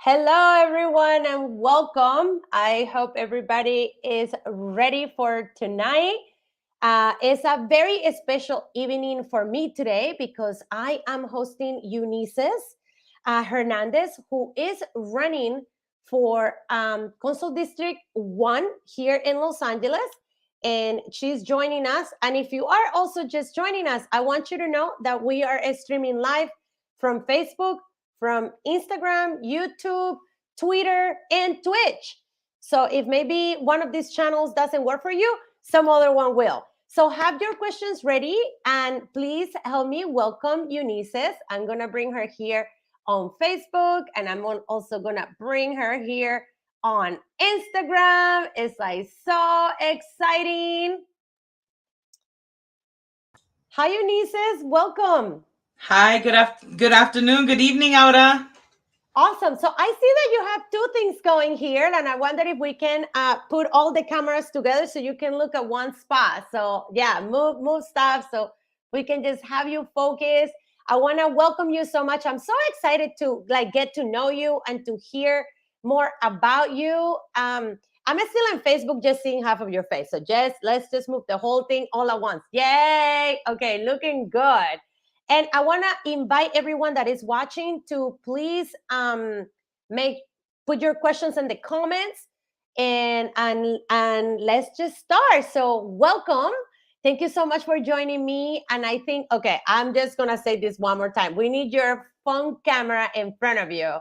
Hello, everyone, and welcome. I hope everybody is ready for tonight. It's a very special evening for me today because I am hosting Eunisses Hernandez, who is running for Consul District 1 here in Los Angeles. And she's joining us. And if you are also just joining us, I want you to know that we are streaming live from Facebook, from Instagram, YouTube, Twitter, and Twitch. So if maybe one of these channels doesn't work for you, some other one will. So have your questions ready and please help me welcome Eunisses. I'm going to bring her here on Facebook and I'm also going to bring her here on Instagram. It's like so exciting. Hi, Eunisses. Welcome. Hi, good afternoon, good evening, Aura. Awesome. So I see that you have two things going here, and I wonder if we can put all the cameras together so you can look at one spot. So yeah, move stuff so we can just have you focus. I want to welcome you so much. I'm so excited to get to know you and to hear more about you. I'm still on Facebook, just seeing half of your face. So let's just move the whole thing all at once. Yay! Okay, looking good. And I want to invite everyone that is watching to please put your questions in the comments and let's just start. So welcome. Thank you so much for joining me. And I think, okay, I'm just going to say this one more time. We need your phone camera in front of you.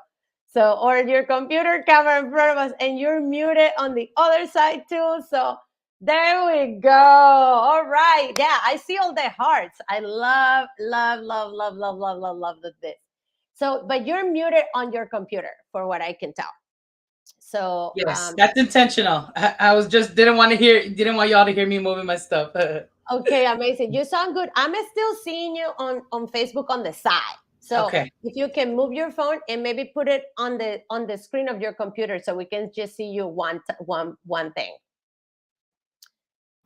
So, or your computer camera in front of us, and you're muted on the other side too. So there we go. All right. Yeah, I see all the hearts. I love this. So, but you're muted on your computer for what I can tell. So yes, that's intentional. I was just didn't want y'all to hear me moving my stuff. Okay, amazing. You sound good. I'm still seeing you on Facebook on the side. So okay. If you can move your phone and maybe put it on the screen of your computer so we can just see you one thing.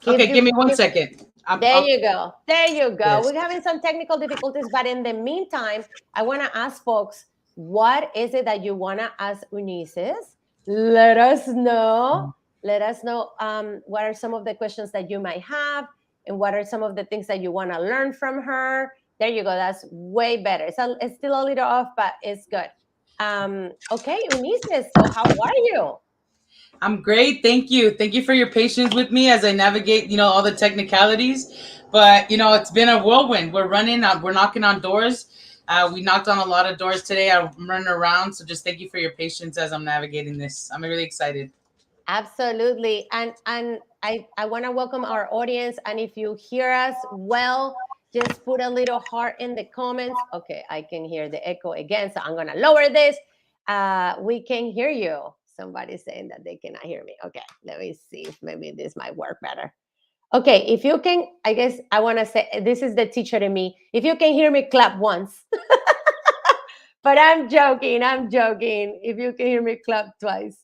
Okay, give me 1 second. There you go. Yes. Yes. We're having some technical difficulties, but in the meantime, I want to ask folks, what is it that you want to ask Eunisses? Let us know. Let us know what are some of the questions that you might have and what are some of the things that you want to learn from her. There you go. That's way better. It's still a little off, but it's good. Okay, Eunisses, so how are you? I'm great. Thank you. Thank you for your patience with me as I navigate, all the technicalities. But, it's been a whirlwind. We're knocking on doors. We knocked on a lot of doors today. I'm running around. So just thank you for your patience as I'm navigating this. I'm really excited. Absolutely. And I want to welcome our audience. And if you hear us well, just put a little heart in the comments. Okay, I can hear the echo again. So I'm going to lower this. We can hear you. Somebody's saying that they cannot hear me. Okay, let me see if maybe this might work better. Okay, if you can, I guess I want to say, this is the teacher in me. If you can hear me, clap once. But I'm joking. If you can hear me, clap twice.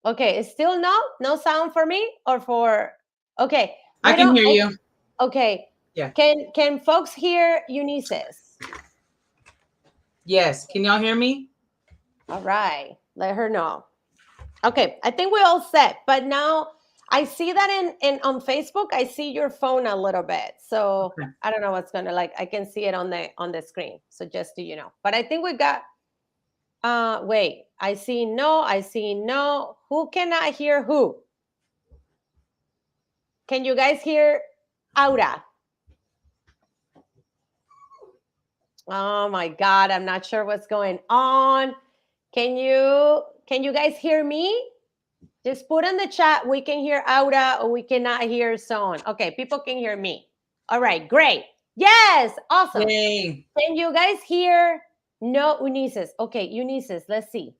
Okay, it's still no sound for me or for, okay. I can hear you. Okay. Yeah. Can folks hear Eunisses? Yes. Can y'all hear me? All right. Let her know. Okay, I think we're all set. But now I see that on Facebook, I see your phone a little bit. So okay. I don't know what's gonna I can see it on the screen. So just so you know. But I think we got wait, I see no. Who cannot hear who? Can you guys hear Aura? Oh my God, I'm not sure what's going on. Can you guys hear me? Just put in the chat, we can hear Aura or we cannot hear Son. Okay, people can hear me. All right, great. Yes, awesome. Yay. Can you guys hear no Eunisses? Okay, Eunisses, let's see.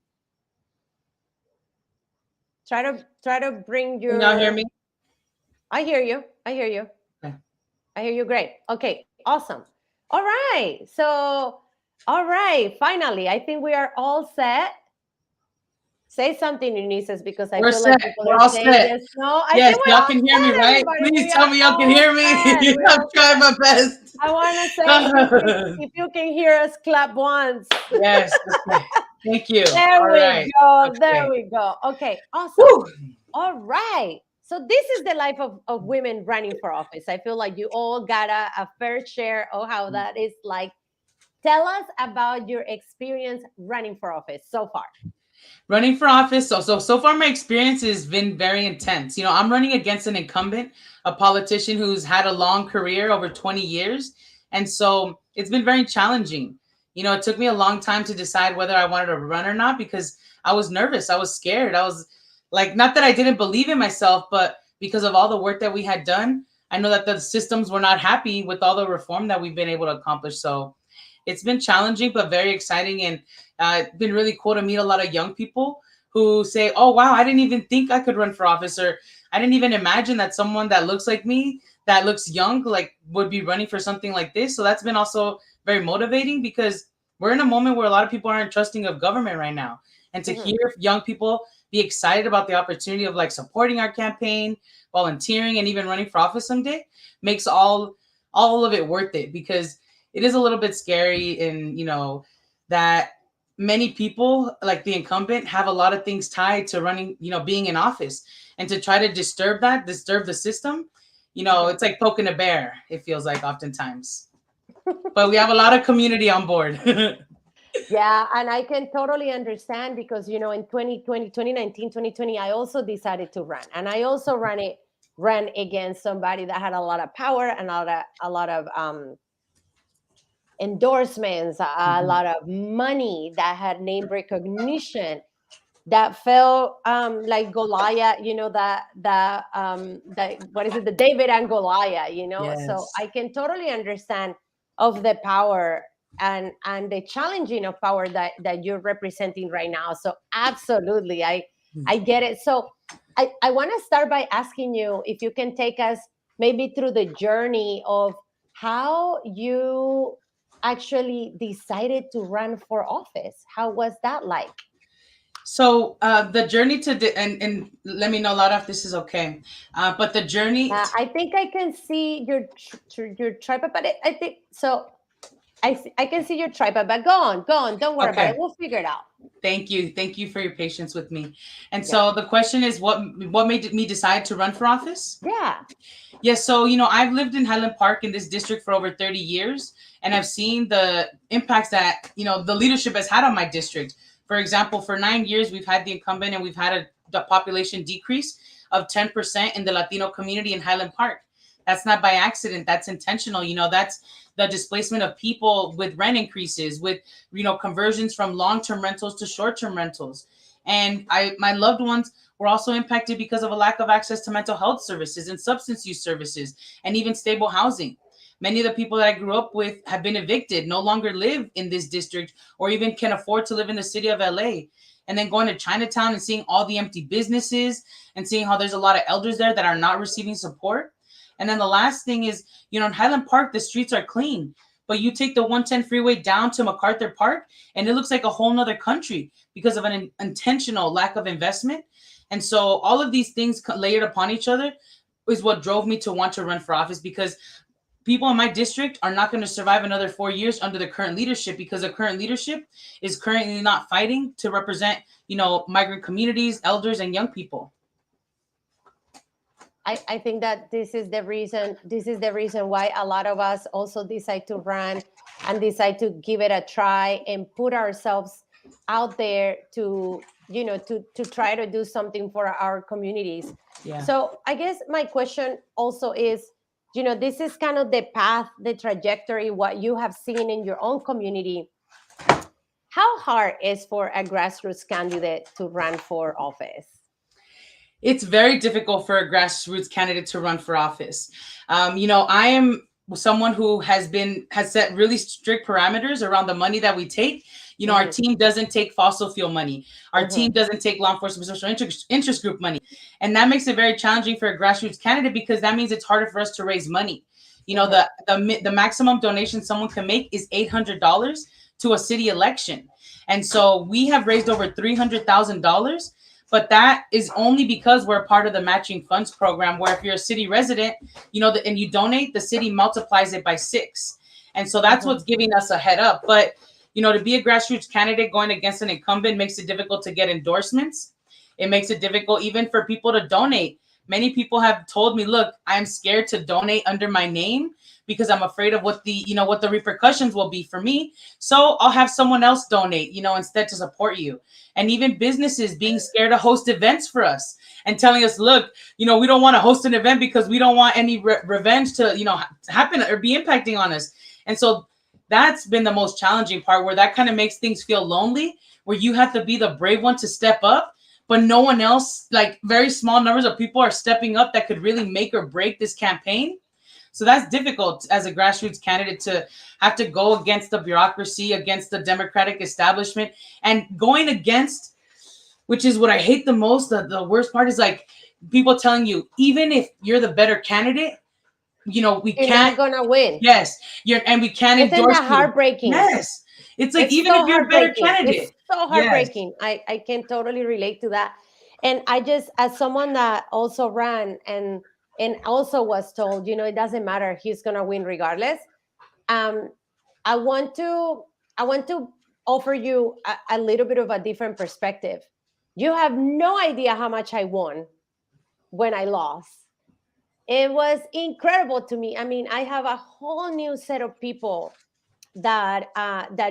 Try to bring your... Can y'all hear me? I hear you. Okay. I hear you great. Okay, awesome. All right. So, all right. Finally, I think we are all set. Say something, Eunisses, because I feel like people are saying yes, no. Yes, y'all can hear me, right? Please tell me y'all can hear me. I'm trying my best. I want to say, if you can hear us, clap once. Yes. Thank you. There All we right. go. There Okay. we go. Okay, awesome. Whew. All right. So this is the life of women running for office. I feel like you all got a fair share of how that is like. Tell us about your experience running for office so far. Running for office. So far my experience has been very intense. I'm running against an incumbent, a politician who's had a long career over 20 years. And so it's been very challenging. It took me a long time to decide whether I wanted to run or not because I was nervous. I was scared. I was like, not that I didn't believe in myself, but because of all the work that we had done, I know that the systems were not happy with all the reform that we've been able to accomplish. So it's been challenging, but very exciting. And it's been really cool to meet a lot of young people who say, oh, wow, I didn't even think I could run for office, or I didn't even imagine that someone that looks like me, that looks young, like would be running for something like this. So that's been also very motivating because we're in a moment where a lot of people aren't trusting of government right now. And to hear young people be excited about the opportunity of like supporting our campaign, volunteering, and even running for office someday makes all of it worth it, because it is a little bit scary. And that many people like the incumbent have a lot of things tied to running, being in office, and to try to disturb the system, it's like poking a bear, it feels like oftentimes. But we have a lot of community on board. Yeah, and I can totally understand because in 2020, 2019, 2020, I also decided to run, and I also ran against somebody that had a lot of power and a lot of endorsements, a lot of money, that had name recognition, that felt like Goliath, that what is it, the David and Goliath, so Yes. I can totally understand of the power and the challenging of power that you're representing right now. So absolutely, I get it. So I want to start by asking you if you can take us maybe through the journey of how you actually decided to run for office. How was that like? So the journey and let me know, Laura, if this is okay. But the journey. I think I can see your tripod, but I think so. I can see your tripod, but go on. Don't worry about it. Okay. We'll figure it out. Thank you for your patience with me. And Yeah. so the question is, what made me decide to run for office? Yeah. Yes, so I've lived in Highland Park in this district for over 30 years, and I've seen the impacts that the leadership has had on my district. For example, for 9 years we've had the incumbent, and we've had the population decrease of 10% in the Latino community in Highland Park. That's not by accident. That's intentional. That's the displacement of people with rent increases, with conversions from long-term rentals to short-term rentals. And my loved ones were also impacted because of a lack of access to mental health services and substance use services, and even stable housing. Many of the people that I grew up with have been evicted, no longer live in this district, or even can afford to live in the city of LA. And then going to Chinatown and seeing all the empty businesses and seeing how there's a lot of elders there that are not receiving support. And then the last thing is, in Highland Park, the streets are clean, but you take the 110 freeway down to MacArthur Park and it looks like a whole nother country because of an intentional lack of investment. And so all of these things layered upon each other is what drove me to want to run for office, because people in my district are not going to survive another 4 years under the current leadership, because the current leadership is currently not fighting to represent, migrant communities, elders, and young people. I think that this is the reason why a lot of us also decide to run and decide to give it a try and put ourselves out there to to try to do something for our communities. Yeah. So I guess my question also is, this is kind of the path, the trajectory, what you have seen in your own community. How hard is for a grassroots candidate to run for office? It's very difficult for a grassroots candidate to run for office. I am someone who has set really strict parameters around the money that we take. Our team doesn't take fossil fuel money. Our team doesn't take law enforcement special interest group money. And that makes it very challenging for a grassroots candidate, because that means it's harder for us to raise money. The maximum donation someone can make is $800 to a city election. And so we have raised over $300,000. But that is only because we're a part of the matching funds program, where if you're a city resident, and you donate, the city multiplies it by 6. And so that's what's giving us a head up. But, to be a grassroots candidate going against an incumbent makes it difficult to get endorsements. It makes it difficult even for people to donate. Many people have told me, look, I'm scared to donate under my name because I'm afraid of what the repercussions will be for me. So I'll have someone else donate, instead to support you. And even businesses being scared to host events for us and telling us, look, we don't want to host an event because we don't want any revenge to, happen or be impacting on us. And so that's been the most challenging part, where that kind of makes things feel lonely, where you have to be the brave one to step up, but no one else, like very small numbers of people are stepping up that could really make or break this campaign. So that's difficult as a grassroots candidate, to have to go against the bureaucracy, against the Democratic establishment, and going against, which is what I hate the most. The worst part is like people telling you, even if you're the better candidate, we You're can't. not gonna win. Yes, and we can't Isn't endorse that heartbreaking? you. Yes, it's like It's even so if you're a better heartbreaking. candidate. It's so Yes. heartbreaking. I can totally relate to that. And I just, as someone that also ran and also was told, it doesn't matter, he's gonna win regardless. Um, I want to offer you a little bit of a different perspective. You have no idea how much I won when I lost. It was incredible to me. I mean, I have a whole new set of people that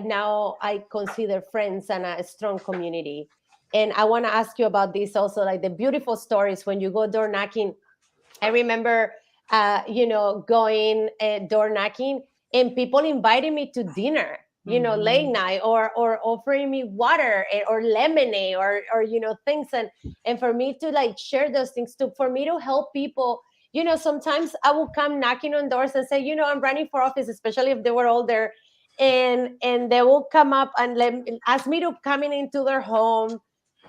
now I consider friends and a strong community. And I want to ask you about this also, like the beautiful stories when you go door knocking. I remember, going door knocking and people inviting me to dinner, late night, or offering me water or lemonade or things, and for me to like share those things, for me to help people. Sometimes I will come knocking on doors and say, I'm running for office, especially if they were older, and they will come up and ask me to come into their home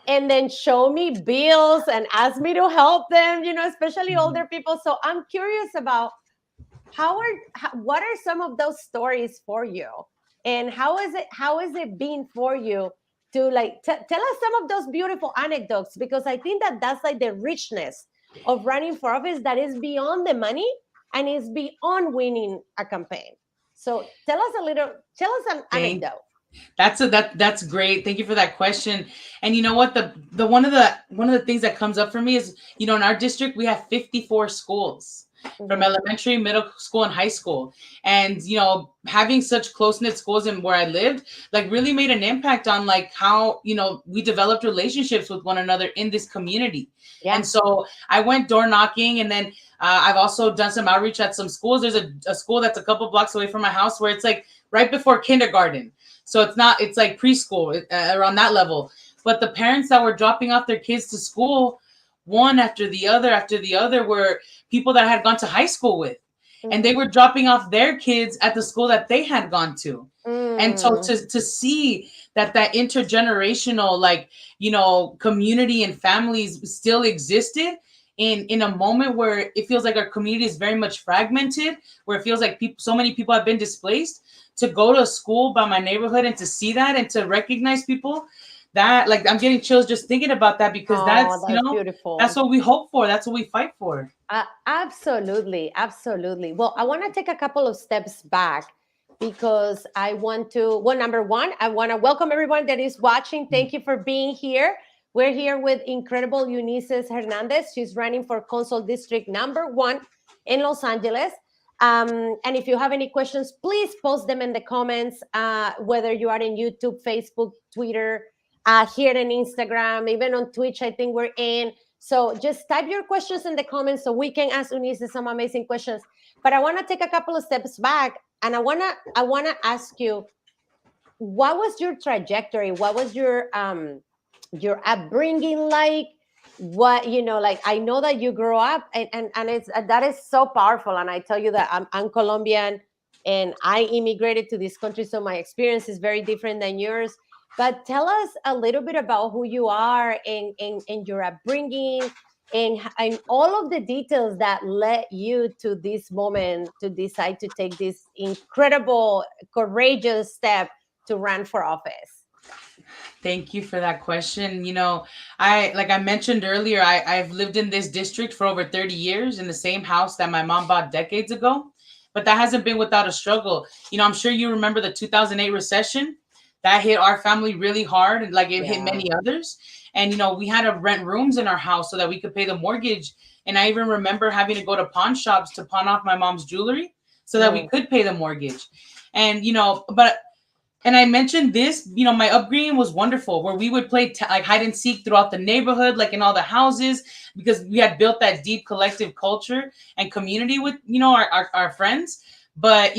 and then show me bills and ask me to help them, especially older people. So I'm curious about what are some of those stories for you, and how is it been for you to like tell us some of those beautiful anecdotes, because I think that's like the richness of running for office, that is beyond the money and is beyond winning a campaign. So tell us an anecdote. That's great. Thank you for that question. And you know what, the one of the things that comes up for me is, in our district we have 54 schools, from elementary, middle school, and high school. And having such close-knit schools and where I lived, like, really made an impact on like how we developed relationships with one another in this community. Yeah. And so I went door knocking, and then I've also done some outreach at some schools. There's a school that's a couple blocks away from my house where it's like right before kindergarten. So it's like preschool, around that level. But the parents that were dropping off their kids to school, one after the other, were people that I had gone to high school with. And they were dropping off their kids at the school that they had gone to. And so to see that intergenerational, like, community and families still existed in a moment where it feels like our community is very much fragmented, where it feels like so many people have been displaced, to go to a school by my neighborhood and to see that and to recognize people, that, like, I'm getting chills just thinking about that, because that's beautiful. That's what we hope for. That's what we fight for. Absolutely. Well, I want to take a couple of steps back, because I want to, well, number one, I want to welcome everyone that is watching. Thank you for being here. We're here with incredible Eunisses Hernadez. She's running for Consul District #1 in Los Angeles. And if you have any questions, please post them in the comments, whether you are in YouTube, Facebook, Twitter, here in Instagram, even on Twitch, I think we're in. So just type your questions in the comments so we can ask Eunisses some amazing questions. But I want to take a couple of steps back, and I want to ask you, what was your trajectory? What was your upbringing like? What, like, I know that you grew up, and it's that is so powerful. And I tell you that I'm Colombian and I immigrated to this country, so my experience is very different than yours. But tell us a little bit about who you are and your upbringing, and all of the details that led you to this moment to decide to take this incredible, courageous step to run for office. Thank you for that question. Like I mentioned earlier, I've lived in this district for over 30 years in the same house that my mom bought decades ago. But that hasn't been without a struggle. I'm sure you remember the 2008 recession. that hit our family really hard, and like it hit Yeah. many others. And we had to rent rooms in our house so that we could pay the mortgage. And I even remember having to go to pawn shops to pawn off my mom's jewelry so that we Mm. could pay the mortgage. And but and I mentioned this, my upbringing was wonderful, where we would play like hide and seek throughout the neighborhood, like in all the houses, because we had built that deep collective culture and community with, our friends. But,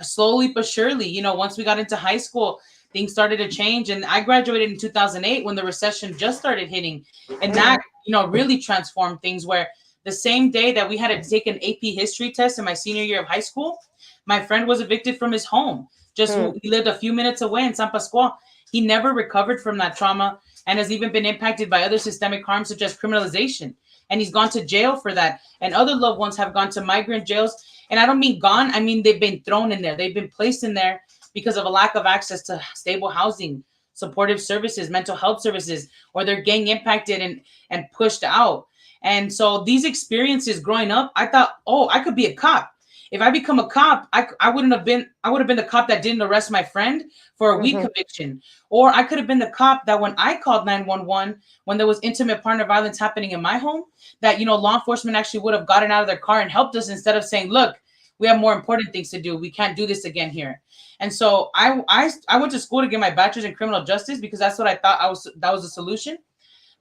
slowly but surely, once we got into high school, things started to change. And I graduated in 2008 when the recession just started hitting. And that, Mm. really transformed things, where the same day that we had to take an AP history test in my senior year of high school, my friend was evicted from his home. Mm. He lived a few minutes away in San Pascual. He never recovered from that trauma and has even been impacted by other systemic harms such as criminalization. And he's gone to jail for that. And other loved ones have gone to migrant jails. And I don't mean gone, I mean they've been thrown in there. They've been placed in there because of a lack of access to stable housing, supportive services, mental health services, or they're gang impacted and pushed out. And so these experiences growing up, I thought, oh, I could be a cop. If I become a cop, I would have been the cop that didn't arrest my friend for a weed Mhm. conviction. Or I could have been the cop that when I called 911, when there was intimate partner violence happening in my home, that, law enforcement actually would have gotten out of their car and helped us instead of saying, look, we have more important things to do. We can't do this again here. And so I went to school to get my bachelor's in criminal justice because that's what I thought that was the solution.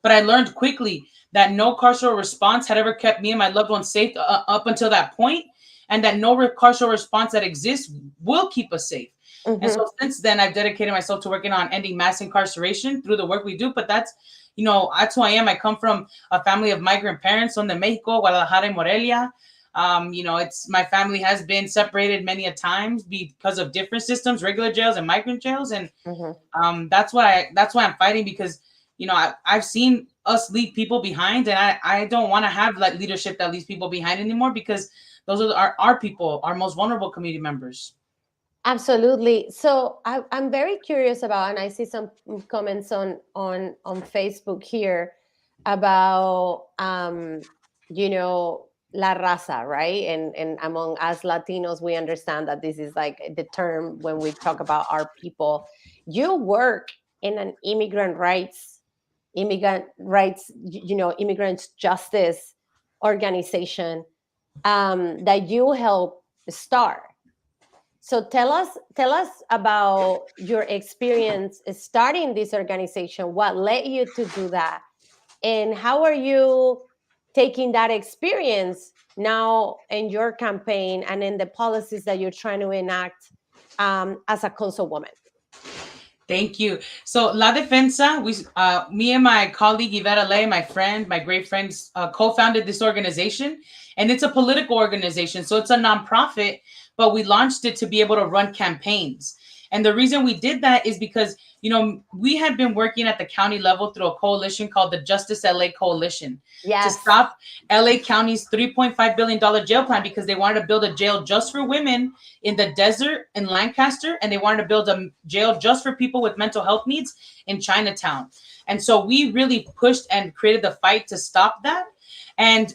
But I learned quickly that no carceral response had ever kept me and my loved ones safe up until that point, and that no carceral response that exists will keep us safe. And Mhm. so since then, I've dedicated myself to working on ending mass incarceration through the work we do. But that's who I am. I come from a family of migrant parents, son de Mexico, Guadalajara, and Morelia. It's my family has been separated many a times because of different systems, regular jails and migrant jails, and Mhm. that's why I'm fighting, because I've seen us leave people behind, and I don't want to have like leadership that leaves people behind anymore, because those are our people, our most vulnerable community members. Absolutely. So I'm very curious about, and I see some comments on Facebook here about la raza, right? And among us Latinos, we understand that this is like the term when we talk about our people. You work in an immigrant rights, immigrant justice organization that you help start. So tell us about your experience starting this organization. What led you to do that, and how are you taking that experience now in your campaign and in the policies that you're trying to enact as a councilwoman? Thank you. So La Defensa, me and my colleague Iveta Ley, my friend, my great friends, co-founded this organization, and it's a political organization. So it's a nonprofit, but we launched it to be able to run campaigns. And the reason we did that is because, we had been working at the county level through a coalition called the Justice LA Coalition to Yes. stop LA County's $3.5 billion jail plan, because they wanted to build a jail just for women in the desert in Lancaster, and they wanted to build a jail just for people with mental health needs in Chinatown. And so we really pushed and created the fight to stop that. And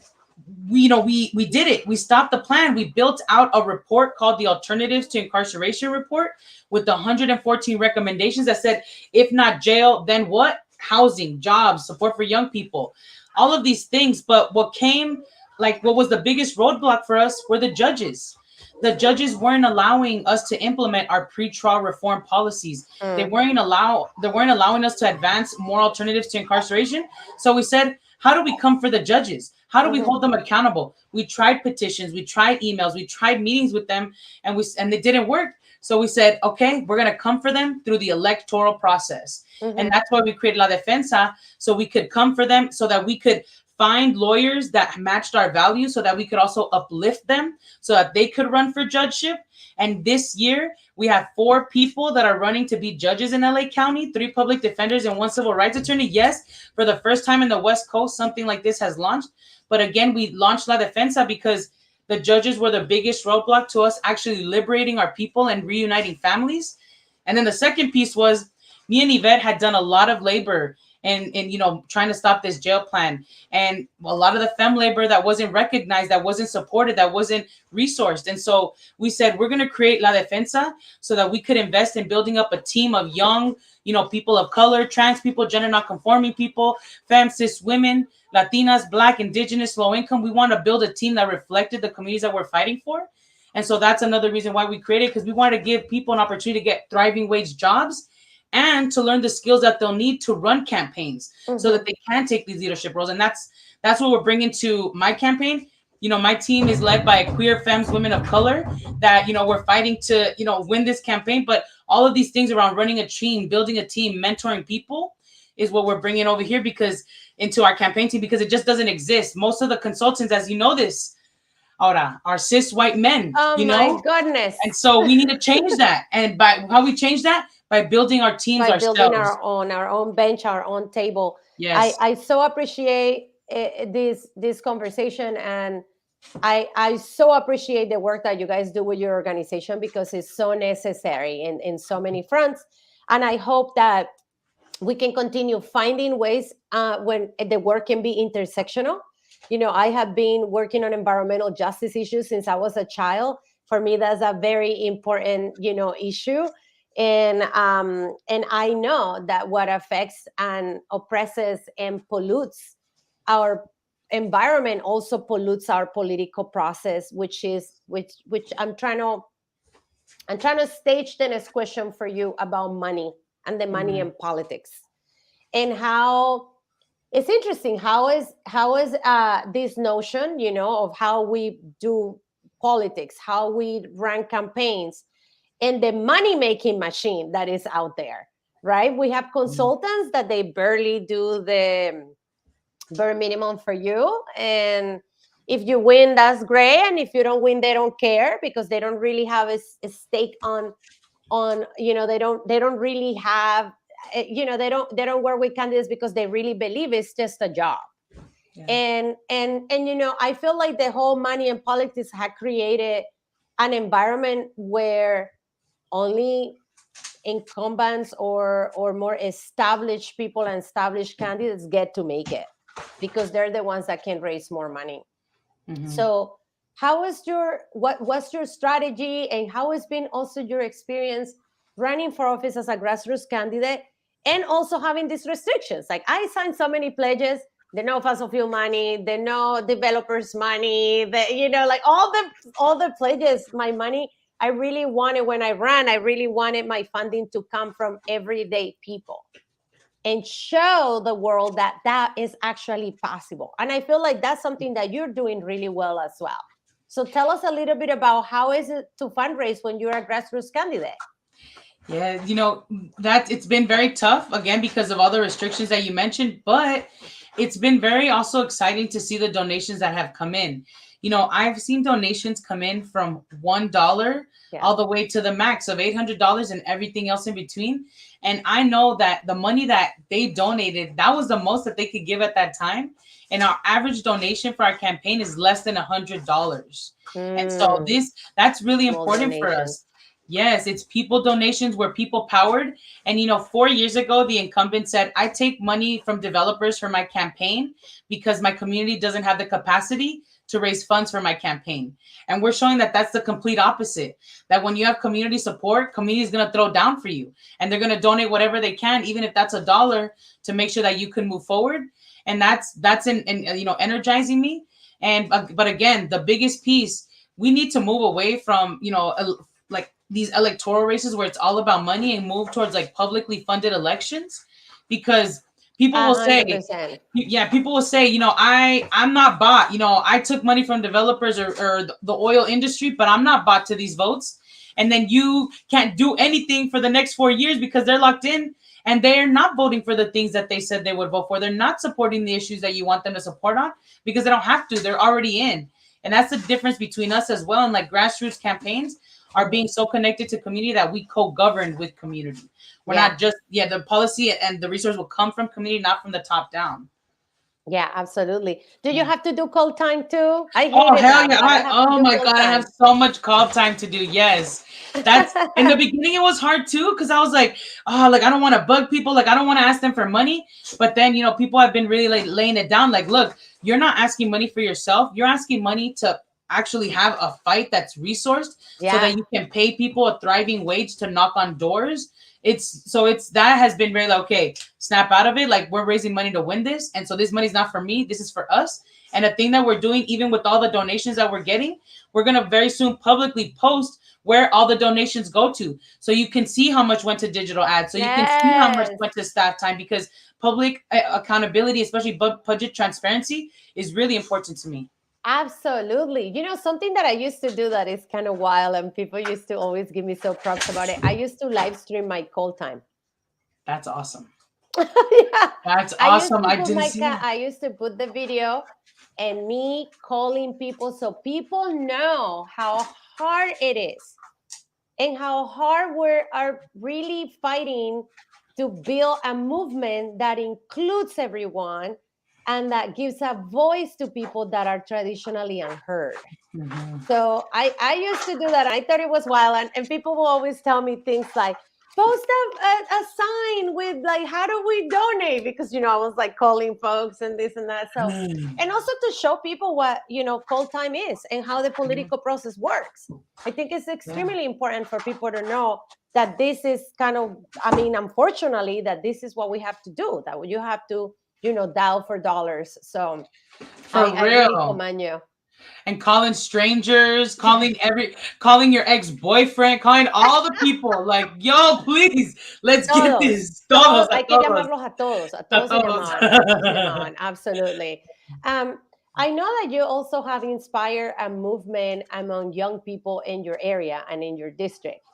we did it. We stopped the plan. We built out a report called the Alternatives to Incarceration Report with the 114 recommendations that said, if not jail, then what? Housing, jobs, support for young people, all of these things. But what was the biggest roadblock for us were the judges. The judges weren't allowing us to implement our pretrial reform policies. They Mm. weren't allowing us to advance more alternatives to incarceration. So we said, how do we come for the judges? How do we Mhm. hold them accountable? We tried petitions, we tried emails, we tried meetings with them, and they didn't work. So we said, okay, we're gonna come for them through the electoral process. And Mhm. that's why we created La Defensa, so we could come for them, so that we could find lawyers that matched our values, so that we could also uplift them, so that they could run for judgeship. And this year, we have 4 people that are running to be judges in LA County, 3 public defenders and 1 civil rights attorney. Yes, for the first time in the West Coast, something like this has launched. But again, we launched La Defensa because the judges were the biggest roadblock to us actually liberating our people and reuniting families. And then the second piece was, me and Yvette had done a lot of labor and trying to stop this jail plan, and a lot of the fem labor that wasn't recognized, that wasn't supported, that wasn't resourced. And so we said we're going to create La Defensa so that we could invest in building up a team of young, people of color, trans people, gender non-conforming people, femme, cis women, Latinas, Black, Indigenous, low income. We want to build a team that reflected the communities that we're fighting for. And so that's another reason why we created, because we want to give people an opportunity to get thriving wage jobs and to learn the skills that they'll need to run campaigns so that they can take these leadership roles. And that's what we're bringing to my campaign. My team is led by queer femmes, women of color that, we're fighting to, win this campaign. But all of these things around running a team, building a team, mentoring people is what we're bringing over here into our campaign team, because it just doesn't exist. Most of the consultants, as you know this, ahora, are cis white men. Oh my goodness. And so we need to change that. And by how we change that? By building our teams ourselves. By building our own bench, our own table. Yes. I so appreciate this conversation, and I so appreciate the work that you guys do with your organization, because it's so necessary in so many fronts. And I hope that we can continue finding ways when the work can be intersectional. I have been working on environmental justice issues since I was a child. For me, that's a very important, issue. And I know that what affects and oppresses and pollutes our environment also pollutes our political process, which I'm trying to stage the next question for you about money and the money in politics, and how it's interesting. How is this notion, of how we do politics, how we run campaigns, and the money-making machine that is out there, right? We have consultants that they barely do the bare minimum for you. And if you win, that's great. And if you don't win, they don't care, because they don't really have a stake on, they don't really have, they don't work with candidates because they really believe it's just a job. Yeah. And I feel like the whole money and politics had created an environment where only incumbents or more established people and established candidates get to make it, because they're the ones that can raise more money. So what's your strategy, and how has been also your experience running for office as a grassroots candidate, and also having these restrictions? Like, I signed so many pledges, the no fossil fuel money, the no developers money, like all the pledges, my money. I really wanted, when I ran, I really wanted my funding to come from everyday people and show the world that is actually possible. And I feel like that's something that you're doing really well as well. So tell us a little bit about how is it to fundraise when you're a grassroots candidate? Yeah, that it's been very tough, again, because of all the restrictions that you mentioned, but it's been very also exciting to see the donations that have come in. I've seen donations come in from $1 all the way to the max of $800 and everything else in between. And I know that the money that they donated, that was the most that they could give at that time. And our average donation for our campaign is less than $100. And so that's really important for us. Yes, it's people donations. We're people powered. And, 4 years ago, the incumbent said, I take money from developers for my campaign because my community doesn't have the capacity to raise funds for my campaign. And we're showing that that's the complete opposite, that when you have community support, community is going to throw down for you, and they're going to donate whatever they can, even if that's $1, to make sure that you can move forward. And that's energizing me. And but again, the biggest piece, we need to move away from, like these electoral races where it's all about money, and move towards like publicly funded elections, because people will 100%. Say, people will say, I'm not bought. I took money from developers or the oil industry, but I'm not bought to these votes. And then you can't do anything for the next 4 years because they're locked in and they're not voting for the things that they said they would vote for. They're not supporting the issues that you want them to support on because they don't have to. They're already in. And that's the difference between us as well. And like grassroots campaigns are being so connected to community that we co-govern with community. We're not just, the policy and the resource will come from community, not from the top down. Yeah, absolutely. Do you have to do call time too? I Oh hated hell that, yeah! but I have to Oh do my call god, I have time. so much call time to do. Yes, that's in the beginning. It was hard too because I was like, oh, like I don't want to bug people. Like I don't want to ask them for money. But then people have been really like laying it down. Like, look, you're not asking money for yourself. You're asking money to actually have a fight that's resourced so Yeah, that you can pay people a thriving wage to knock on doors. It's that has been very like, okay, snap out of it. Like we're raising money to win this, and so this money's not for me. This is for us. And the thing that we're doing, even with all the donations that we're getting, we're going to very soon publicly post where all the donations go to. So you can see how much went to digital ads. So you can see how much yes, went to staff time because public accountability, especially budget transparency, is really important to me. absolutely. Something that I used to do that is kind of wild, and people used to always give me so props about it. I used to live stream my call time. That's awesome. Yeah. That's I used awesome. to I put didn't my see that. I used to put the video and me calling people so people know how hard it is and how hard we are really fighting to build a movement that includes everyone and that gives a voice to people that are traditionally unheard. Mhm. So I used to do that. I thought it was wild. And people will always tell me things like, post a sign with like, how do we donate? Because, I was like calling folks and this and that. So, and also to show people what, call time is and how the political process works. I think it's Yeah. extremely important for people to know that this is kind of, I mean, unfortunately, that this is what we have to do, that you have to, dial for dollars. So For I really real. commend you. And calling strangers, Yes. calling your ex-boyfriend, calling all the people like, yo, please, let's get Todos, this. Todos, todos, a hay que todos, llamarlos a a todos se todos. llamaban, a todos se llamaban, absolutely. Um, I know that you also have inspired a movement among young people in your area and in your district,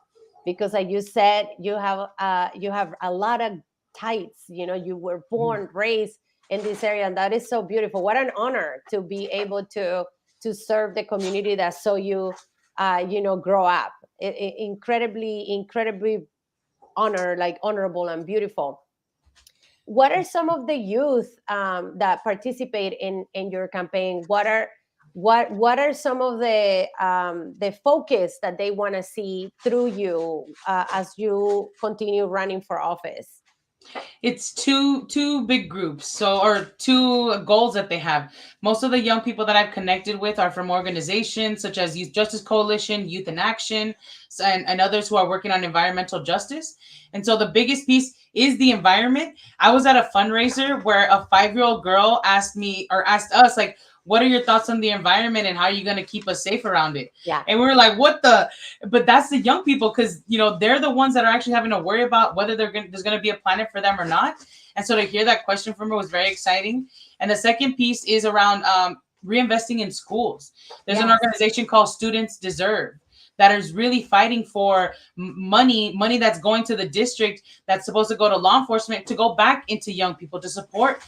because like you said, you have a lot of tights. You were born, raised in this area, and that is so beautiful. What an honor to be able to serve the community that saw you, grow up. Incredibly, incredibly honorable and beautiful. What are some of the youth that participate in your campaign? What are some of the focus that they want to see through you as you continue running for office? It's two big groups, so or two goals that they have. Most of the young people that I've connected with are from organizations such as Youth Justice Coalition, Youth in Action, and others who are working on environmental justice. And so the biggest piece is the environment. I was at a fundraiser where a 5-year-old girl asked me or asked us like, what are your thoughts on the environment and how are you going to keep us safe around it? Yeah, And we were like, what the? But that's the young people, because they're the ones that are actually having to worry about whether there's going to be a planet for them or not. And so to hear that question from her was very exciting. And the second piece is around reinvesting in schools. There's an yes, organization called Students Deserve that is really fighting for money that's going to the district that's supposed to go to law enforcement to go back into young people to support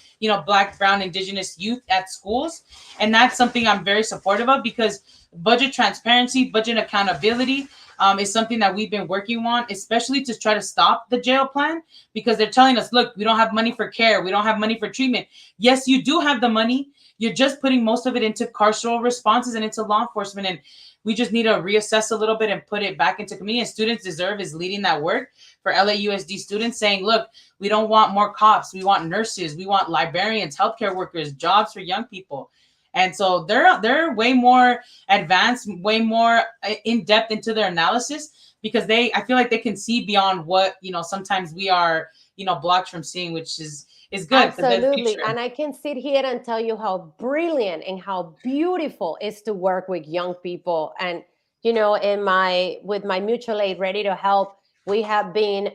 Black, brown, indigenous youth at schools. And that's something I'm very supportive of, because budget transparency, budget accountability is something that we've been working on, especially to try to stop the jail plan, because they're telling us, look, we don't have money for care, we don't have money for treatment. Yes, you do have the money. You're just putting most of it into carceral responses and into law enforcement. And we just need to reassess a little bit and put it back into community. And Students Deserve is leading that work for LAUSD students, saying, look, we don't want more cops. We want nurses. We want librarians, healthcare workers, jobs for young people. And so they're way more advanced, way more in depth into their analysis, because I feel like they can see beyond what sometimes we are blocked from seeing, which is good because they're the absolutely. future. And I can sit here and tell you how brilliant and how beautiful is to work with young people. And in my with my mutual aid Ready to Help, we have been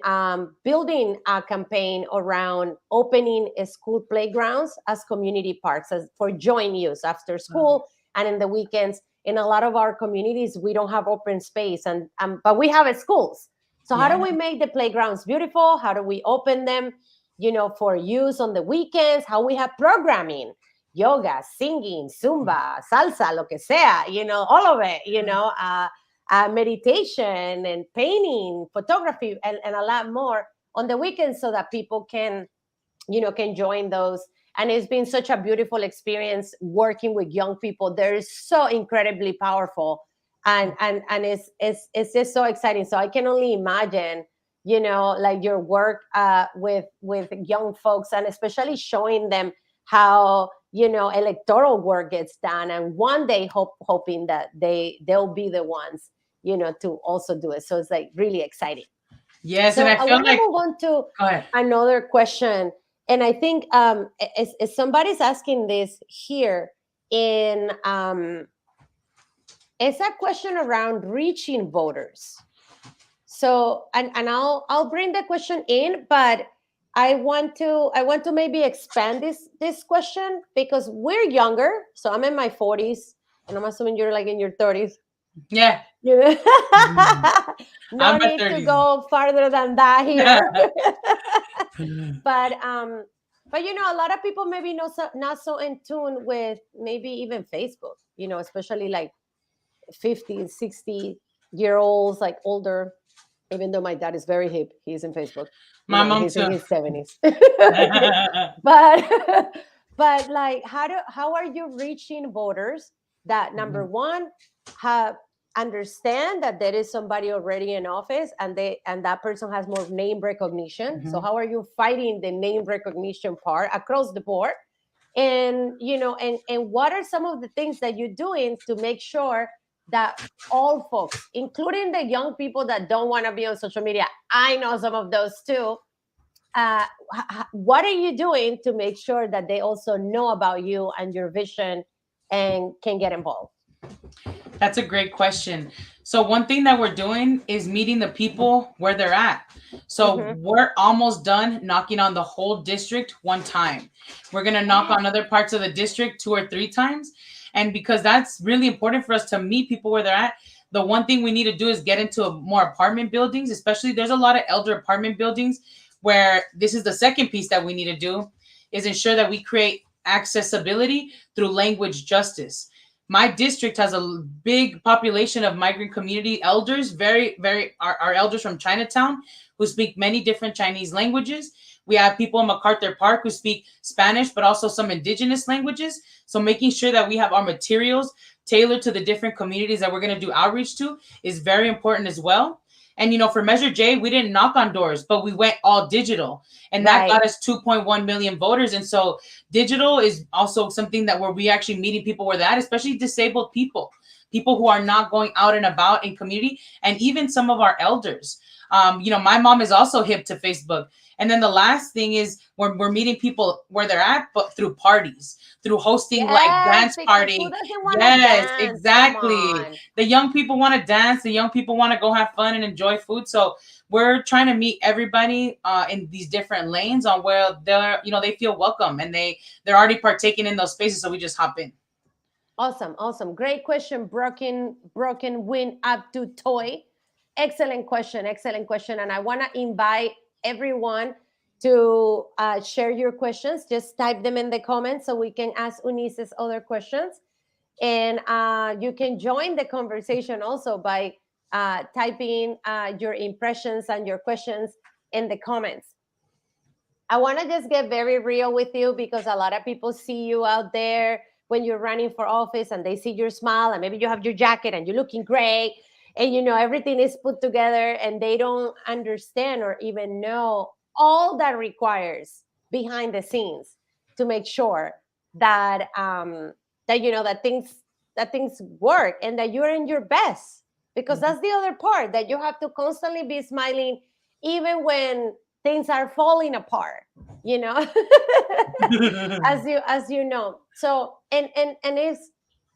building a campaign around opening school playgrounds as community parks, as for joint use after school and in the weekends. In a lot of our communities, we don't have open space, and but we have schools. So how do Yeah. we make the playgrounds beautiful? How do we open them, for use on the weekends? How we have programming, yoga, singing, zumba, salsa, lo que sea, all of it, meditation and painting, photography, and a lot more on the weekends, so that people can join those. And it's been such a beautiful experience working with young people. They're so incredibly powerful, and it's just so exciting. So I can only imagine, like your work with young folks, and especially showing them how electoral work gets done, and one day hoping that they'll be the ones to also do it. So it's like really exciting. Yes, and So I I feel want to like, move on to go ahead. another question, and I think as somebody's asking this here in it's a question around reaching voters. So and I'll bring the question in, but I want to maybe expand this question, because we're younger. So I'm in my 40s, and I'm assuming you're like in your 30s. Yeah. You know? No I'm at need to 30s. go farther than that here. but a lot of people maybe not so in tune with maybe even Facebook, especially like 50, 60 year olds, like older. Even though my dad is very hip, he's in Facebook, My and mom he's in too. his 70s. but but like, how are you reaching voters that, number one, have understand that there is somebody already in office, and that person has more name recognition? So Mhm. how are you fighting the name recognition part across the board? And and what are some of the things that you're doing to make sure that all folks, including the young people that don't want to be on social media, I know some of those too, what are you doing to make sure that they also know about you and your vision and can get involved? That's a great question. So one thing that we're doing is meeting the people where they're at. So Mm-hmm. we're almost done knocking on the whole district one time. We're going to knock Oh, on other parts of the district 2 or 3 times. And because that's really important for us to meet people where they're at, the one thing we need to do is get into more apartment buildings, especially there's a lot of elder apartment buildings where this is the second piece that we need to do, is ensure that we create accessibility through language justice. My district has a big population of migrant community elders, very, very, our elders from Chinatown who speak many different Chinese languages. We have people in MacArthur Park who speak Spanish, but also some indigenous languages. So making sure that we have our materials tailored to the different communities that we're going to do outreach to is very important as well. And for Measure J, we didn't knock on doors, but we went all digital, and that right. got us 2.1 million voters. And so digital is also something that where we actually meeting people where that, especially disabled people who are not going out and about in community, and even some of our elders. My mom is also hip to Facebook. And then the last thing is we're meeting people where they're at, but through parties, through hosting like Yes, dance because who party. doesn't want to Yes, dance? Come exactly. on. The young people want to dance. The young people want to go have fun and enjoy food. So we're trying to meet everybody in these different lanes on where they feel welcome, and they're already partaking in those spaces. So we just hop in. Awesome, awesome. Great question. Broken win up to toy. Excellent question. Excellent question. And I want to invite everyone to share your questions. Just type them in the comments so we can ask Unisses other questions. And you can join the conversation also by typing your impressions and your questions in the comments. I want to just get very real with you, because a lot of people see you out there when you're running for office, and they see your smile, and maybe you have your jacket and you're looking great, and everything is put together, and they don't understand or even know all that requires behind the scenes to make sure that that things work, and that you're in your best, because that's the other part, that you have to constantly be smiling even when things are falling apart, you know as you know. So, and it's,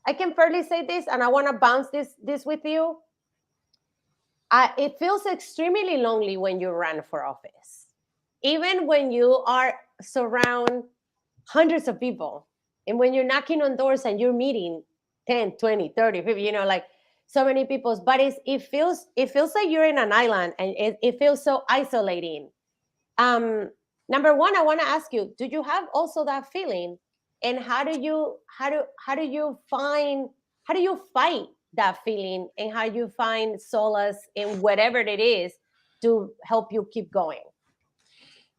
I can fairly say this, and I want to bounce this with you. It feels extremely lonely when you run for office, even when you are surround hundreds of people, and when you're knocking on doors and you're meeting 10, 20, 30, 50, like so many people. But it feels like you're in an island, and it feels so isolating. um Number one, I want to ask you, do you have also that feeling? And how do you fight that feeling, and how you find solace in whatever it is to help you keep going?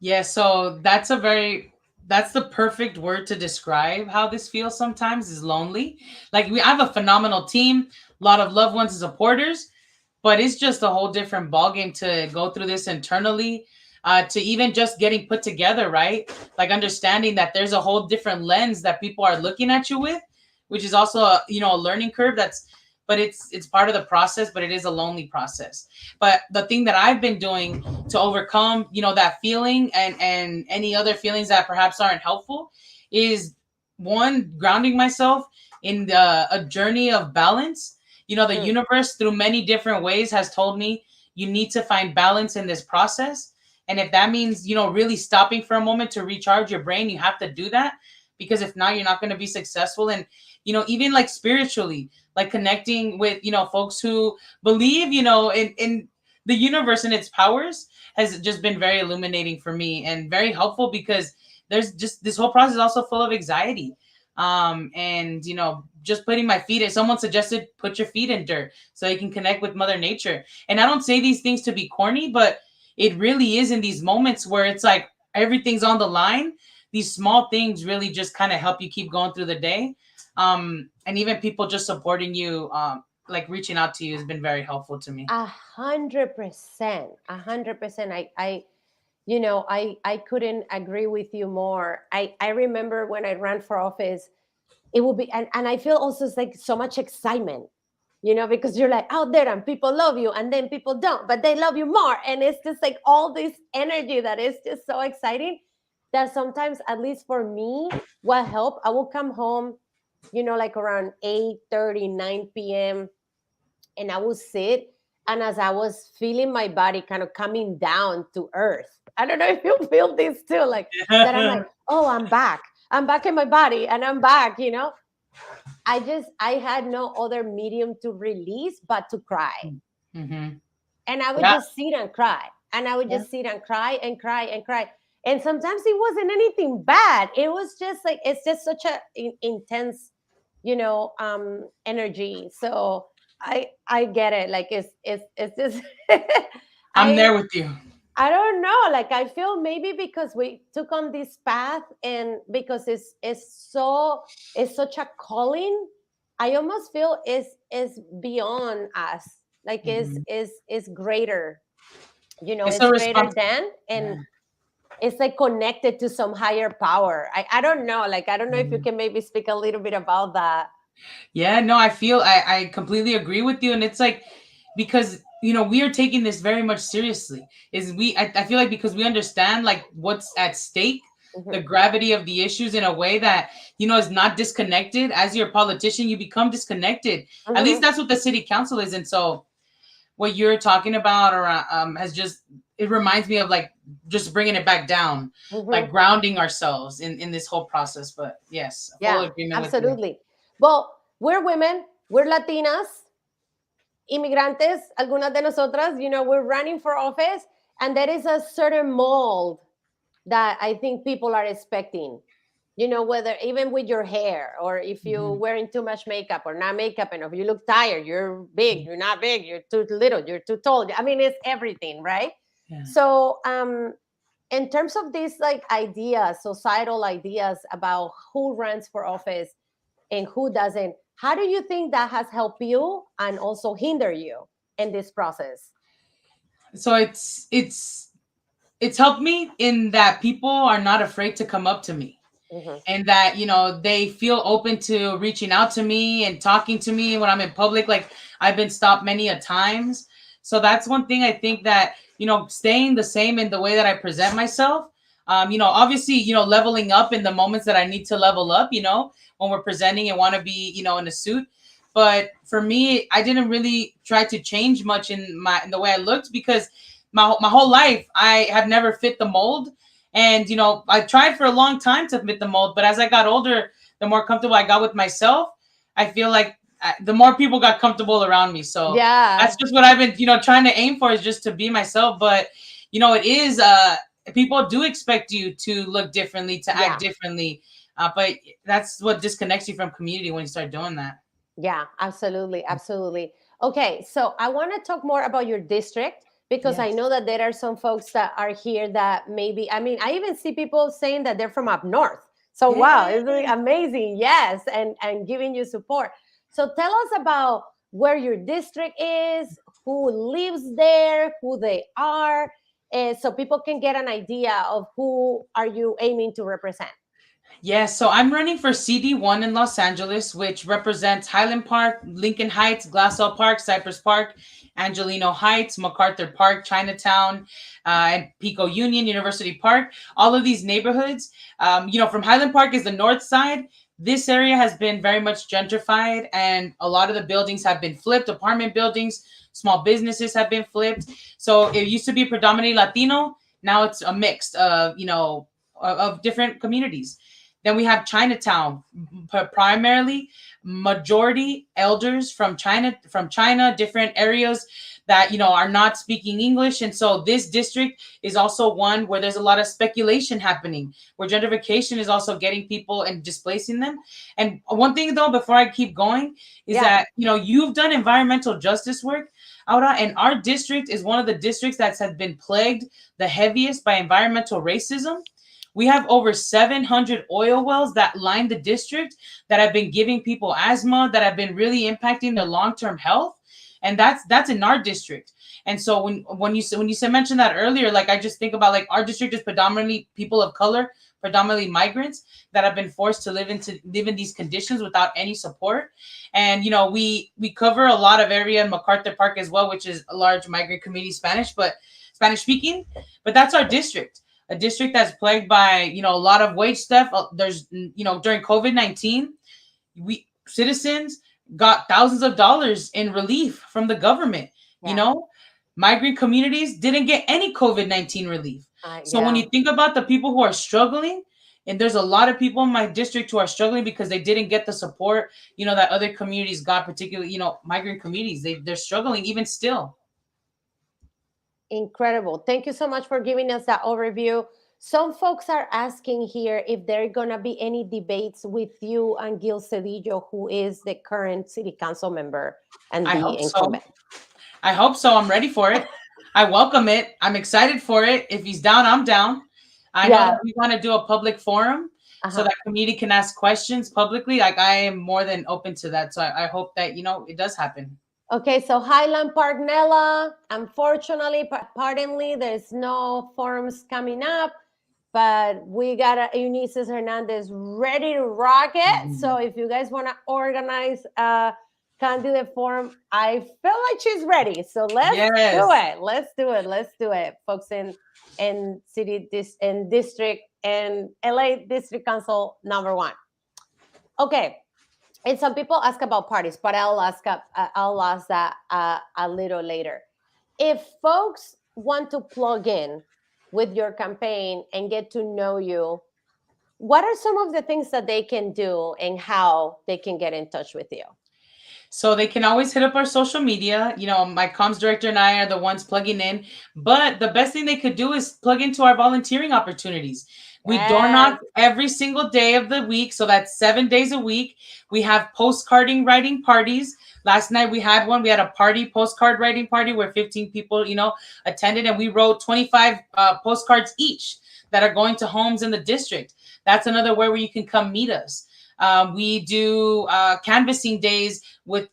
Yeah, so that's a very that's the perfect word to describe how this feels sometimes is lonely. Like I have a phenomenal team, a lot of loved ones and supporters, but it's just a whole different ballgame to go through this internally, to even just getting put together, right? Like understanding that there's a whole different lens that people are looking at you with, which is also a, a learning curve. But it's part of the process, but it is a lonely process. But the thing that I've been doing to overcome, that feeling and any other feelings that perhaps aren't helpful is one, grounding myself in a journey of balance. The Mm. universe through many different ways has told me you need to find balance in this process. And if that means, really stopping for a moment to recharge your brain, you have to do that, because if not, you're not going to be successful. And, even like spiritually, like connecting with, folks who believe, in the universe and its powers has just been very illuminating for me and very helpful, because there's just this whole process is also full of anxiety. And just putting my feet in, someone suggested put your feet in dirt so you can connect with Mother Nature. And I don't say these things to be corny, but it really is in these moments where it's like everything's on the line. These small things really just kind of help you keep going through the day. And even people just supporting you, like reaching out to you, has been very helpful to me. 100%, 100%. I couldn't agree with you more. I remember when I ran for office, it would be, and I feel also it's like so much excitement, because you're like out there and people love you, and then people don't, but they love you more. And it's just like all this energy that is just so exciting that sometimes, at least for me, what helped, I will come home, like around 8:30, 9 p.m., and I would sit. And as I was feeling my body kind of coming down to earth, I don't know if you feel this too, like that. I'm like, oh, I'm back. I'm back in my body and I'm back. I had no other medium to release but to cry. Mm-hmm. And I would Yeah. just sit and cry. And I would Yeah. just sit and cry and cry and cry. And sometimes it wasn't anything bad. It was just like, it's just such a intense, energy. So I get it. Like it's just I'm I there with you. I don't know. Like I feel maybe because we took on this path, and because it's such a calling, I almost feel is beyond us. Like Mhm. is greater. It's a It's greater response. than, and Yeah. it's like connected to some higher power. I don't know. Like I don't know if you Mhm. can maybe speak a little bit about that. Yeah, no, I completely agree with you. And it's like, because, we are taking this very much seriously. I feel like because we understand like what's at stake, the Mhm, gravity of the issues in a way that, is not disconnected. As you're a politician, you become disconnected. At least mhm, that's what the city council is. And so what you're talking about, or has just, it reminds me of like just bringing it back down, like mhm. grounding ourselves in this whole process. But yes, full Yeah, agreement with you. absolutely. Well, we're women, we're Latinas, inmigrantes, algunas de nosotras, we're running for office, and there is a certain mold that I think people are expecting. Whether even with your hair, or if you're Mhm. wearing too much makeup or not makeup enough, you look tired, you're big, you're not big, you're too little, you're too tall. I mean, it's everything, right? Yeah. So, in terms of these like ideas, societal ideas about who runs for office and who doesn't, how do you think that has helped you and also hinder you in this process? So it's helped me in that people are not afraid to come up to me, Hmm. and that they feel open to reaching out to me and talking to me when I'm in public. Like I've been stopped many a times. So that's one thing I think, that staying the same in the way that I present myself. Obviously, leveling up in the moments that I need to level up, when we're presenting and want to be, in a suit. But for me, I didn't really try to change much in the way I looked, because my whole life I have never fit the mold. And I tried for a long time to fit the mold, but as I got older, the more comfortable I got with myself, I feel like the more people got comfortable around me. So that's Yeah. just what I've been, trying to aim for, is just to be myself. But it is, people do expect you to look differently, to act Yeah. differently. But that's what disconnects you from community when you start doing that. Yeah, absolutely. Absolutely. Okay. So I want to talk more about your district, because I Yes. know that there are some folks that are here that maybe, I mean, I even see people saying that they're from up north. So wow, it's really Yay. amazing. Yes, and giving you support. So tell us about where your district is, who lives there, who they are, so people can get an idea of who are you aiming to represent. Yes, so I'm running for CD1 in Los Angeles, which represents Highland Park, Lincoln Heights, Glassell Park, Cypress Park, Angelino Heights, MacArthur Park, Chinatown, and Pico Union, University Park. All of these neighborhoods, from Highland Park is the north side. This area has been very much gentrified, and a lot of the buildings have been flipped. Apartment buildings, small businesses have been flipped. So it used to be predominantly Latino. Now it's a mix of different communities. Then we have Chinatown, primarily majority elders from China, different areas that are not speaking English, and so this district is also one where there's a lot of speculation happening, where gentrification is also getting people and displacing them. And one thing though, before I keep going, is Yeah. that you've done environmental justice work, Aura, and our district is one of the districts that has been plagued the heaviest by environmental racism. We have over 700 oil wells that line the district that have been giving people asthma, that have been really impacting their long-term health, and that's in our district. And so when you mentioned that earlier, like I just think about like our district is predominantly people of color, predominantly migrants that have been forced to live in these conditions without any support. And we cover a lot of area in MacArthur Park as well, which is a large migrant community, Spanish speaking, but that's our district, a district that's plagued by a lot of wage theft. There's during COVID-19, we citizens got thousands of dollars in relief from the government. Yeah. Migrant communities didn't get any COVID-19 relief. So when Yeah. you think about the people who are struggling, and there's a lot of people in my district who are struggling because they didn't get the support that other communities got, particularly migrant communities, they're struggling even still. Incredible. Thank you so much for giving us that overview. Some folks are asking here if there are going to be any debates with you and Gil Cedillo, who is the current city council member and I the hope so. incumbent. I hope so. I'm ready for it. I welcome it. I'm excited for it. If he's down, I'm down. I know Yeah. that we want to do a public forum so Uh-huh. that community can ask questions publicly. Like I am more than open to that. So I hope that it does happen. Okay, so Highland Park, Nella. Unfortunately, pardonly, there's no forums coming up, but we got a Eunisses Hernandez ready to rock it. So if you guys want to organize a candidate forum, I feel like she's ready. So let's do Yes. it. Let's do it. Let's do it, folks in city in district and LA District Council #1. Okay. And some people ask about parties, but I'll ask that a little later. If folks want to plug in with your campaign and get to know you, what are some of the things that they can do and how they can get in touch with you? So they can always hit up our social media. My comms director and I are the ones plugging in. But the best thing they could do is plug into our volunteering opportunities. We door Yes, knock every single day of the week. So that's 7 days a week. We have postcarding writing parties. Last night we had one. We had a postcard writing party where 15 people, attended, and we wrote 25 postcards each that are going to homes in the district. That's another way where you can come meet us. We do canvassing days with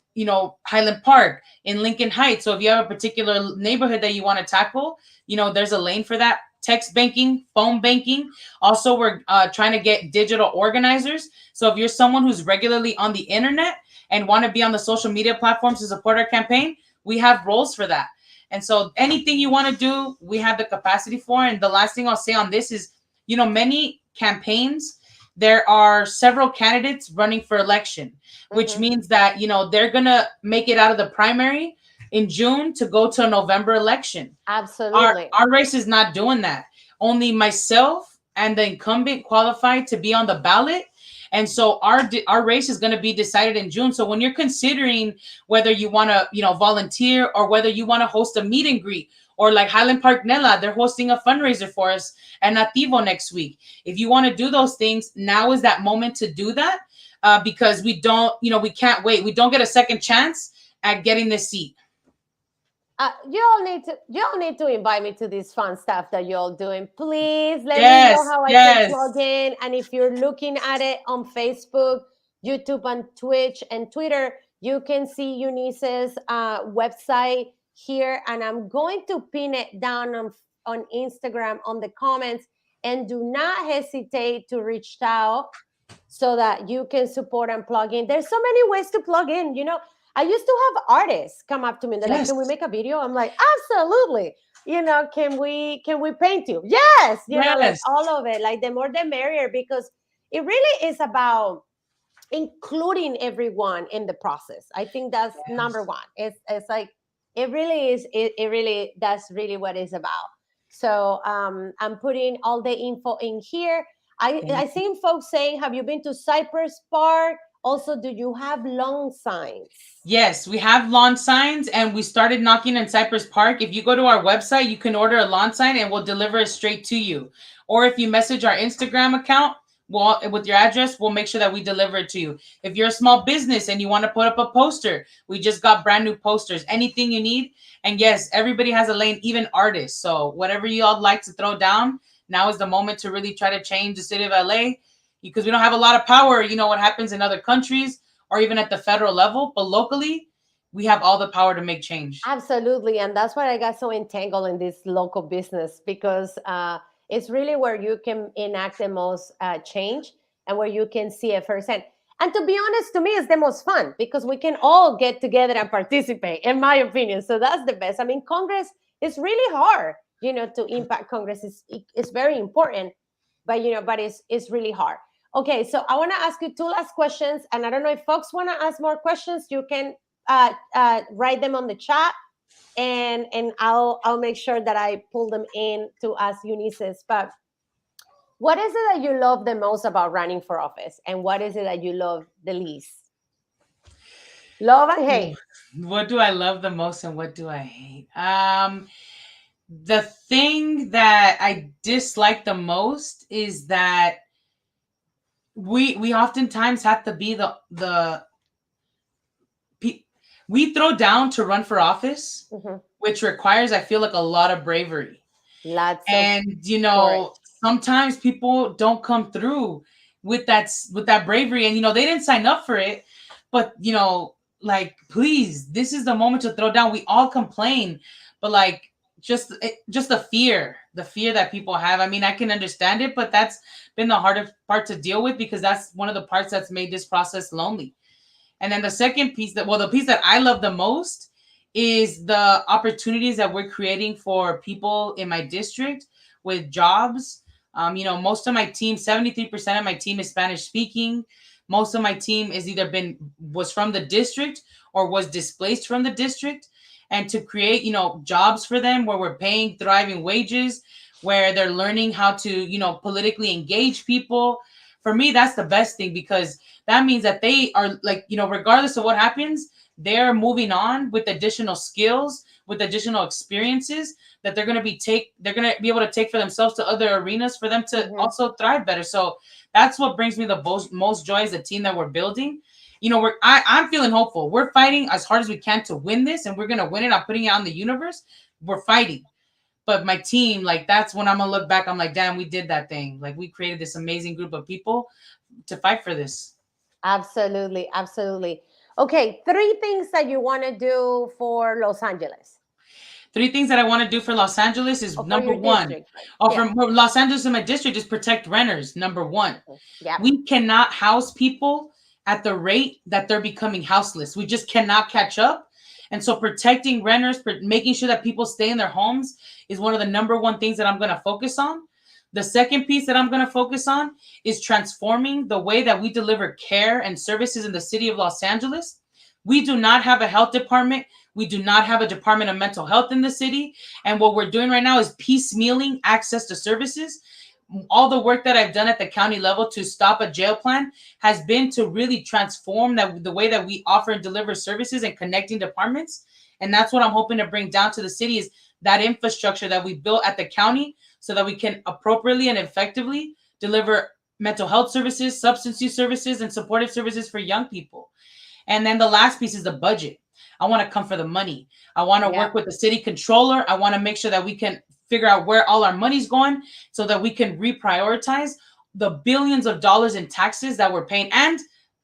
Highland Park in Lincoln Heights. So if you have a particular neighborhood that you want to tackle, there's a lane for that. Text banking, phone banking. Also, we're trying to get digital organizers. So if you're someone who's regularly on the internet and want to be on the social media platforms to support our campaign, we have roles for that. And so anything you want to do, we have the capacity for. And the last thing I'll say on this is, many campaigns, there are several candidates running for election, which means that, they're going to make it out of the primary in June to go to a November election. absolutely. Our race is not doing that. Only myself and the incumbent qualified to be on the ballot. And so our race is going to be decided in June. So when you're considering whether you want to, volunteer or whether you want to host a meet and greet, or like Highland Park Nella, they're hosting a fundraiser for us and Nativo next week. If you want to do those things, now is that moment to do that because we can't wait. We don't get a second chance at getting this seat. You all need to invite me to this fun stuff that you all doing. Please let me know Yes, how I can yes. plug in. And if you're looking at it on Facebook, YouTube, and Twitch and Twitter, you can see Eunice's website here. And I'm going to pin it down on Instagram on the comments. And do not hesitate to reach out so that you can support and plug in. There's so many ways to plug in. I used to have artists come up to me and they're like, "Can we Yes. make a video?" I'm like, "Absolutely." Can we paint you? Yes. Like Yes. all of it. Like the more the merrier, because it really is about including everyone in the process. I think that's number Yes. one. It's like it really is. It really that's really what it's about. So I'm putting all the info in here. I Thank you. seen folks saying, "Have you been to Cypress Park? Also, do you have long signs?" Yes, we have lawn signs and we started knocking in Cypress Park. If you go to our website, you can order a lawn sign and we'll deliver it straight to you. Or if you message our Instagram account, with your address, we'll make sure that we deliver it to you. If you're a small business and you want to put up a poster, we just got brand new posters, anything you need. And yes, everybody has a lane, even artists. So whatever you all like to throw down, now is the moment to really try to change the city of LA, because we don't have a lot of power. You know what happens in other countries or even at the federal level, but locally, we have all the power to make change. Absolutely. And that's why I got so entangled in this local business, because it's really where you can enact the most change and where you can see it firsthand. And to be honest, to me, it's the most fun because we can all get together and participate, in my opinion. So that's the best. I mean, Congress is really hard, to impact Congress. It's very important, but it's really hard. Okay, so I want to ask you two last questions. And I don't know if folks want to ask more questions, you can write them on the chat, and I'll make sure that I pull them in to ask Eunisses. But what is it that you love the most about running for office, and what is it that you love the least? Love and hate. What do I love the most and what do I hate? The thing that I dislike the most is that we oftentimes have to be we throw down to run for office, Mhm. which requires, I feel like, a lot of bravery. Lots of And courage. sometimes people don't come through with that bravery, and they didn't sign up for it. But like, please, this is the moment to throw down. We all complain, but like, just the fear that people have. I mean, I can understand it, but that's been the hardest part to deal with, because that's one of the parts that's made this process lonely. And then the second piece, the piece that I love the most, is the opportunities that we're creating for people in my district with jobs. Most of my team, 73% of my team is Spanish speaking. Most of my team is either was from the district or was displaced from the district. And to create, jobs for them where we're paying thriving wages, where they're learning how to, politically engage people. For me, that's the best thing, because that means that they are, like, regardless of what happens, they're moving on with additional skills, with additional experiences that they're going to be able to take for themselves to other arenas for them to Mhm. also thrive better. So that's what brings me the most joy, is the team that we're building. I'm feeling hopeful. We're fighting as hard as we can to win this, and we're going to win it. I'm putting it on the universe. We're fighting. But my team, like, that's when I'm going to look back. I'm like, damn, we did that thing. Like, we created this amazing group of people to fight for this. Absolutely, absolutely. Okay, three things that you want to do for Los Angeles Three things that I want to do for Los Angeles is, or for number your one. district. Oh, Yeah. from Los Angeles and my district is protect renters. Number one. Yeah. We cannot house people at the rate that they're becoming houseless. We just cannot catch up. And so protecting renters, making sure that people stay in their homes, is one of the number one things that I'm going to focus on. The second piece that I'm going to focus on is transforming the way that we deliver care and services in the city of Los Angeles. We do not have a health department. We do not have a department of mental health in the city. And what we're doing right now is piecemealing access to services. All the work that I've done at the county level to stop a jail plan has been to really transform the way that we offer and deliver services and connecting departments. And that's what I'm hoping to bring down to the city, is that infrastructure that we built at the county, so that we can appropriately and effectively deliver mental health services, substance use services, and supportive services for young people. And then the last piece is the budget. I want to come for the money. I want to Yeah. work with the city controller. I want to make sure that we can figure out where all our money's going so that we can reprioritize the billions of dollars in taxes that we're paying.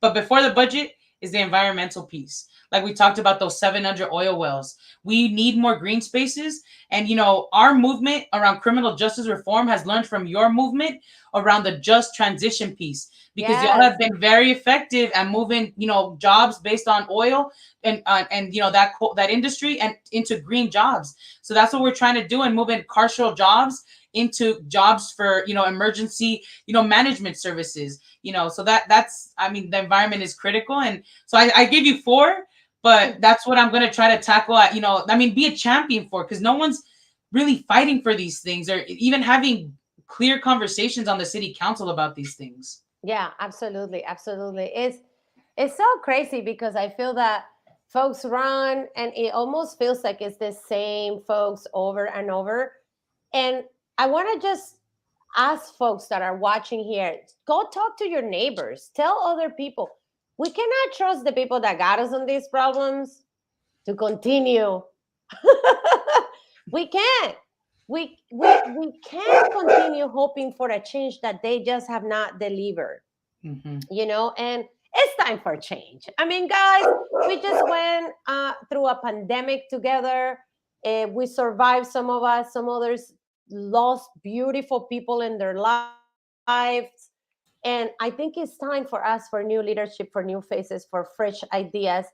But before the budget is the environmental piece. Like we talked about those 700 oil wells. We need more green spaces. And, our movement around criminal justice reform has learned from your movement around the just transition piece, because y'all Yes. have been very effective at moving, jobs based on oil and that industry and into green jobs. So that's what we're trying to do, and moving carceral jobs into jobs for, emergency, management services, so that's, I mean, the environment is critical. And so I give you 4, but that's what I'm going to try to tackle at, be a champion for, because no one's really fighting for these things or even having clear conversations on the city council about these things. Yeah, absolutely. Absolutely. It's so crazy because I feel that folks run and it almost feels like it's the same folks over and over. And I want to just ask folks that are watching here, go talk to your neighbors, tell other people. We cannot trust the people that got us on these problems to continue. We can't. We can't continue hoping for a change that they just have not delivered. Mm-hmm. And it's time for change. I mean, guys, we just went through a pandemic together. We survived, some of us, some others lost beautiful people in their lives. And I think it's time for us, for new leadership, for new faces, for fresh ideas,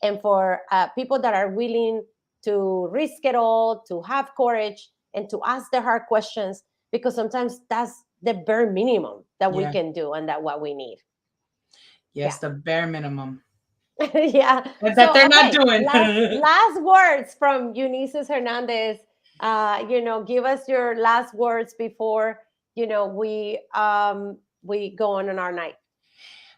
and for people that are willing to risk it all, to have courage, and to ask the hard questions, because sometimes that's the bare minimum that we Yeah. can do and that what we need. Yes, the bare minimum. Yeah. That they're not doing. Last words from Eunisses Hernandez. Give us your last words before we go on our night.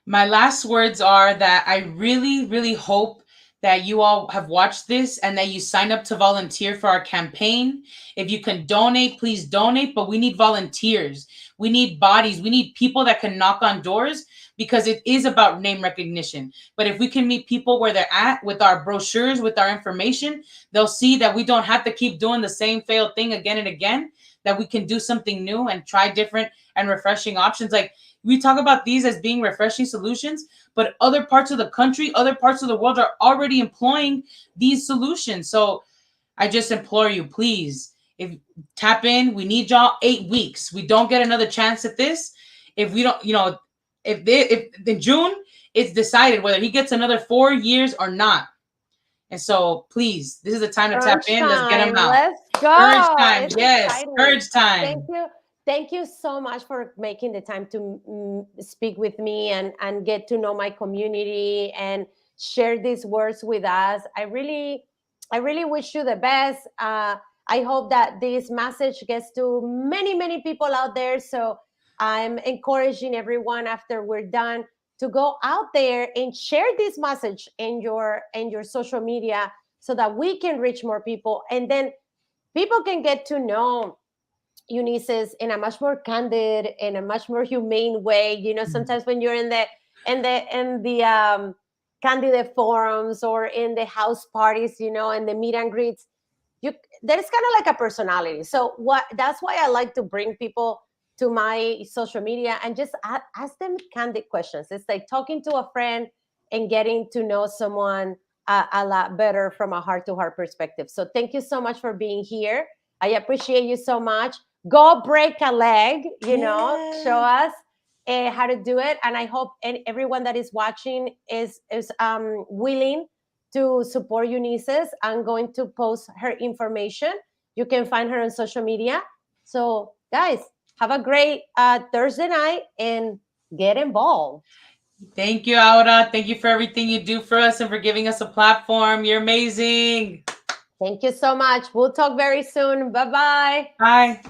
My last words are that I really, really hope that you all have watched this and that you sign up to volunteer for our campaign. If you can donate, please donate, but we need volunteers. We need bodies. We need people that can knock on doors, because it is about name recognition. But if we can meet people where they're at with our brochures, with our information, they'll see that we don't have to keep doing the same failed thing again and again, that we can do something new and try different and refreshing options. Like, we talk about these as being refreshing solutions, but other parts of the country, other parts of the world are already employing these solutions. So I just implore you, please, if tap in. We need y'all 8 weeks. We don't get another chance at this. If we don't, if in June it's decided whether he gets another 4 years or not. And so please, this is the time to tap in. Let's get him out. Let's go. Courage time. It's Yes, exciting. courage time. Thank you. Thank you so much for making the time to speak with me and get to know my community and share these words with us. I really wish you the best. I hope that this message gets to many, many people out there. So I'm encouraging everyone, after we're done, to go out there and share this message in your social media, so that we can reach more people, and then people can get to know Eunisses in a much more candid, in a much more humane way. Sometimes when you're in the candidate forums or in the house parties, and the meet and greets, there's kind of like a personality. So that's why I like to bring people to my social media and just ask them candid questions. It's like talking to a friend and getting to know someone a lot better from a heart-to-heart perspective. So thank you so much for being here. I appreciate you so much. Go break a leg, show us how to do it. And I hope everyone that is watching is willing to support Eunisses. I'm going to post her information. You can find her on social media. So guys, have a great Thursday night and get involved. Thank you, Aura. Thank you for everything you do for us and for giving us a platform. You're amazing. Thank you so much. We'll talk very soon. Bye-bye. Bye.